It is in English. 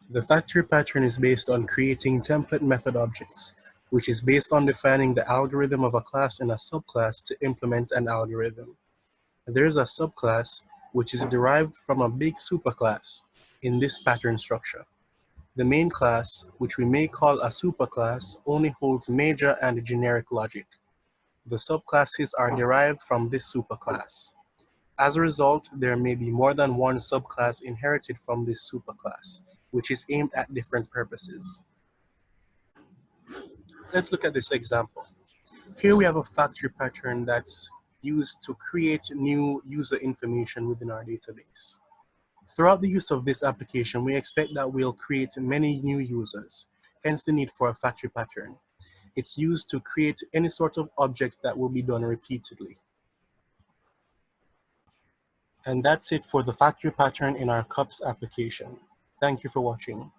The factory pattern is based on creating template method objects, which is based on defining the algorithm of a class and a subclass to implement an algorithm. There is a subclass, which is derived from a big superclass in this pattern structure. The main class, which we may call a superclass, only holds major and generic logic. The subclasses are derived from this superclass. As a result, there may be more than one subclass inherited from this superclass, which is aimed at different purposes. Let's look at this example. Here we have a factory pattern that's used to create new user information within our database. Throughout the use of this application, we expect that we'll create many new users, hence the need for a factory pattern. It's used to create any sort of object that will be done repeatedly. And that's it for the factory pattern in our CUPS application. Thank you for watching.